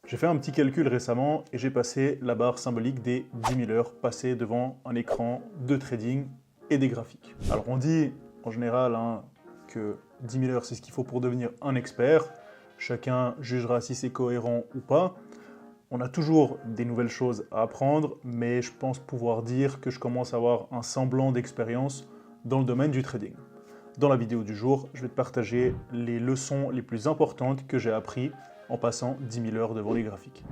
J'ai fait un petit calcul récemment et j'ai passé la barre symbolique des 10 000 heures passées devant un écran de trading et des graphiques. Alors on dit en général que 10 000 heures c'est ce qu'il faut pour devenir un expert. Chacun jugera si c'est cohérent ou pas. On a toujours des nouvelles choses à apprendre, mais je pense pouvoir dire que je commence à avoir un semblant d'expérience dans le domaine du trading. Dans la vidéo du jour, je vais te partager les leçons les plus importantes que j'ai apprises en passant 10 000 heures devant les graphiques.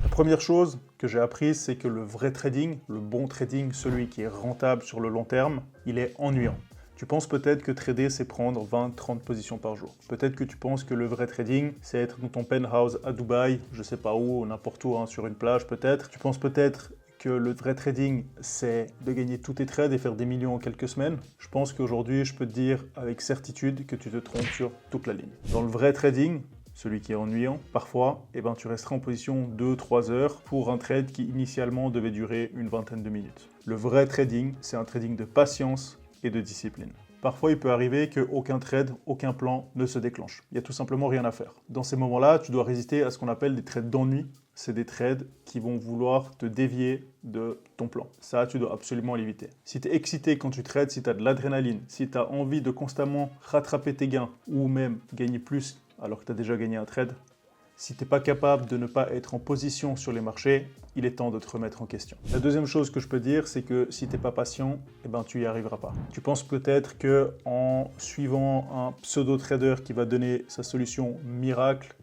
La première chose que j'ai apprise, c'est que le vrai trading, le bon trading, celui qui est rentable sur le long terme, il est ennuyant. Tu penses peut-être que trader, c'est prendre 20-30 positions par jour. Peut-être que tu penses que le vrai trading, c'est être dans ton penthouse à Dubaï, je sais pas où, n'importe où, sur une plage peut-être. Tu penses peut-être que le vrai trading, c'est de gagner tous tes trades et faire des millions en quelques semaines. Je pense qu'aujourd'hui, je peux te dire avec certitude que tu te trompes sur toute la ligne. Dans le vrai trading, celui qui est ennuyant, parfois, tu resteras en position 2-3 heures pour un trade qui initialement devait durer une vingtaine de minutes. Le vrai trading, c'est un trading de patience et de discipline. Parfois, il peut arriver qu'aucun trade, aucun plan ne se déclenche. Il n'y a tout simplement rien à faire. Dans ces moments-là, tu dois résister à ce qu'on appelle des trades d'ennui. C'est des trades qui vont vouloir te dévier de ton plan. Ça, tu dois absolument l'éviter. Si tu es excité quand tu trades, si tu as de l'adrénaline, si tu as envie de constamment rattraper tes gains ou même gagner plus alors que tu as déjà gagné un trade, si tu n'es pas capable de ne pas être en position sur les marchés, il est temps de te remettre en question. La deuxième chose que je peux dire, c'est que si tu n'es pas patient, tu n'y arriveras pas. Tu penses peut-être qu'en suivant un pseudo-trader qui va donner sa solution miracle,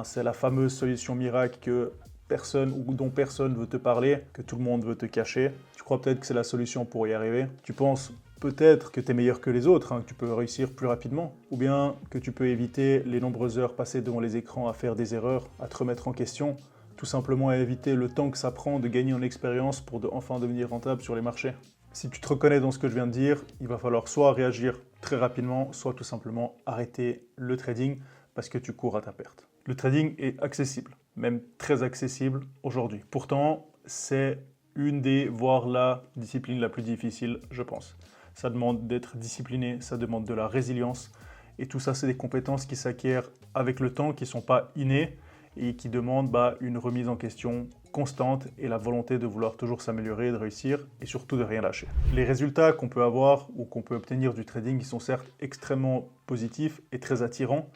c'est la fameuse solution miracle que personne ou dont personne ne veut te parler, que tout le monde veut te cacher, tu crois peut-être que c'est la solution pour y arriver. Tu penses peut-être que tu es meilleur que les autres, que tu peux réussir plus rapidement, ou bien que tu peux éviter les nombreuses heures passées devant les écrans à faire des erreurs, à te remettre en question, tout simplement à éviter le temps que ça prend de gagner en expérience pour enfin devenir rentable sur les marchés. Si tu te reconnais dans ce que je viens de dire, il va falloir soit réagir très rapidement, soit tout simplement arrêter le trading parce que tu cours à ta perte. Le trading est accessible, même très accessible aujourd'hui. Pourtant, c'est une des, voire la discipline la plus difficile, je pense. Ça demande d'être discipliné, ça demande de la résilience. Et tout ça, c'est des compétences qui s'acquièrent avec le temps, qui ne sont pas innées et qui demandent une remise en question constante et la volonté de vouloir toujours s'améliorer, de réussir et surtout de rien lâcher. Les résultats qu'on peut avoir ou qu'on peut obtenir du trading, ils sont certes extrêmement positifs et très attirants,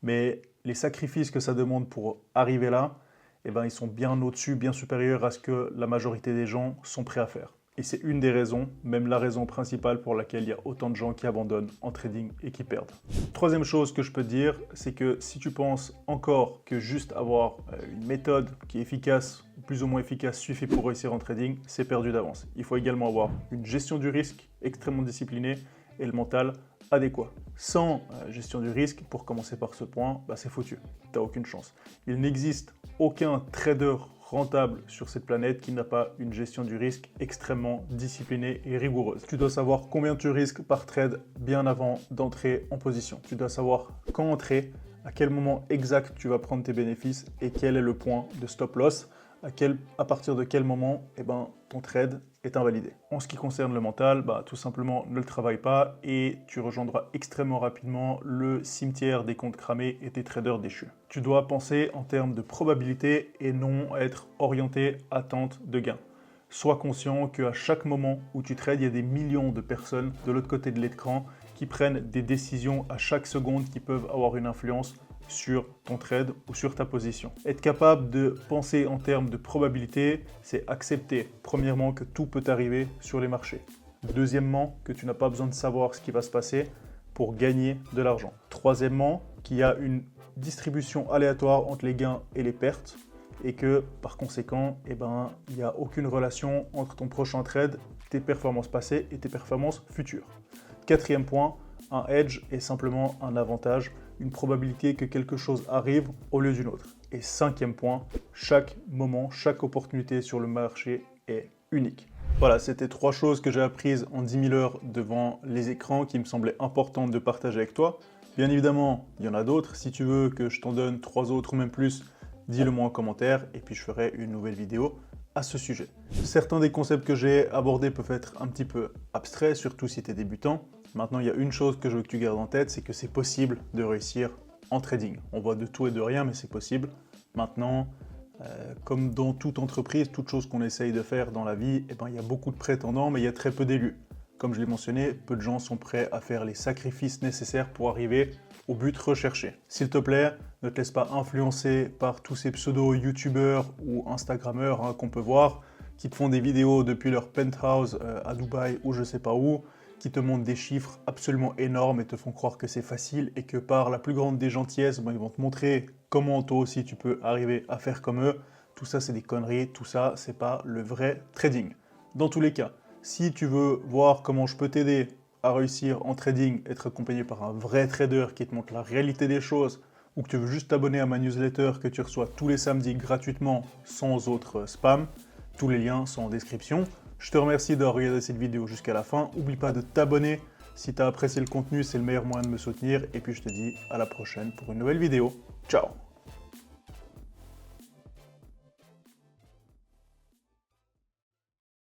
mais les sacrifices que ça demande pour arriver là, ils sont bien au-dessus, bien supérieurs à ce que la majorité des gens sont prêts à faire. Et c'est une des raisons, même la raison principale pour laquelle il y a autant de gens qui abandonnent en trading et qui perdent. Troisième chose que je peux te dire, c'est que si tu penses encore que juste avoir une méthode qui est efficace, plus ou moins efficace, suffit pour réussir en trading, c'est perdu d'avance. Il faut également avoir une gestion du risque extrêmement disciplinée et le mental adéquat. Sans gestion du risque, pour commencer par ce point, c'est foutu. Tu n'as aucune chance. Il n'existe aucun trader rentable sur cette planète qui n'a pas une gestion du risque extrêmement disciplinée et rigoureuse. Tu dois savoir combien tu risques par trade bien avant d'entrer en position. Tu dois savoir quand entrer, à quel moment exact tu vas prendre tes bénéfices et quel est le point de stop loss, à partir de quel moment ton trade est invalidé. En ce qui concerne le mental, tout simplement ne le travaille pas et tu rejoindras extrêmement rapidement le cimetière des comptes cramés et des traders déchus. Tu dois penser en termes de probabilité et non être orienté attente de gain. Sois conscient qu'à chaque moment où tu trades, il y a des millions de personnes de l'autre côté de l'écran qui prennent des décisions à chaque seconde qui peuvent avoir une influence sur ton trade ou sur ta position. Être capable de penser en termes de probabilité, c'est accepter, premièrement, que tout peut arriver sur les marchés. Deuxièmement, que tu n'as pas besoin de savoir ce qui va se passer pour gagner de l'argent. Troisièmement, qu'il y a une distribution aléatoire entre les gains et les pertes et que, par conséquent, il n'y a aucune relation entre ton prochain trade, tes performances passées et tes performances futures. Quatrième point, un hedge est simplement un avantage, une probabilité que quelque chose arrive au lieu d'une autre. Et cinquième point, chaque moment, chaque opportunité sur le marché est unique. Voilà, c'était 3 choses que j'ai apprises en 10 000 heures devant les écrans qui me semblaient importantes de partager avec toi. Bien évidemment, il y en a d'autres. Si tu veux que je t'en donne 3 autres ou même plus, dis-le moi en commentaire et puis je ferai une nouvelle vidéo à ce sujet. Certains des concepts que j'ai abordés peuvent être un petit peu abstraits, surtout si tu es débutant. Maintenant, il y a une chose que je veux que tu gardes en tête, c'est que c'est possible de réussir en trading. On voit de tout et de rien, mais c'est possible. Maintenant, comme dans toute entreprise, toute chose qu'on essaye de faire dans la vie, il y a beaucoup de prétendants, mais il y a très peu d'élus. Comme je l'ai mentionné, peu de gens sont prêts à faire les sacrifices nécessaires pour arriver au but recherché. S'il te plaît, ne te laisse pas influencer par tous ces pseudo-youtubeurs ou instagrammeurs qu'on peut voir, qui te font des vidéos depuis leur penthouse à Dubaï ou je sais pas où, qui te montrent des chiffres absolument énormes et te font croire que c'est facile et que par la plus grande des gentillesses, ils vont te montrer comment toi aussi tu peux arriver à faire comme eux. Tout ça, c'est des conneries, tout ça, c'est pas le vrai trading. Dans tous les cas, si tu veux voir comment je peux t'aider à réussir en trading, être accompagné par un vrai trader qui te montre la réalité des choses, ou que tu veux juste t'abonner à ma newsletter que tu reçois tous les samedis gratuitement sans autre spam, tous les liens sont en description. Je te remercie d'avoir regardé cette vidéo jusqu'à la fin. N'oublie pas de t'abonner si tu as apprécié le contenu, c'est le meilleur moyen de me soutenir. Et puis je te dis à la prochaine pour une nouvelle vidéo. Ciao!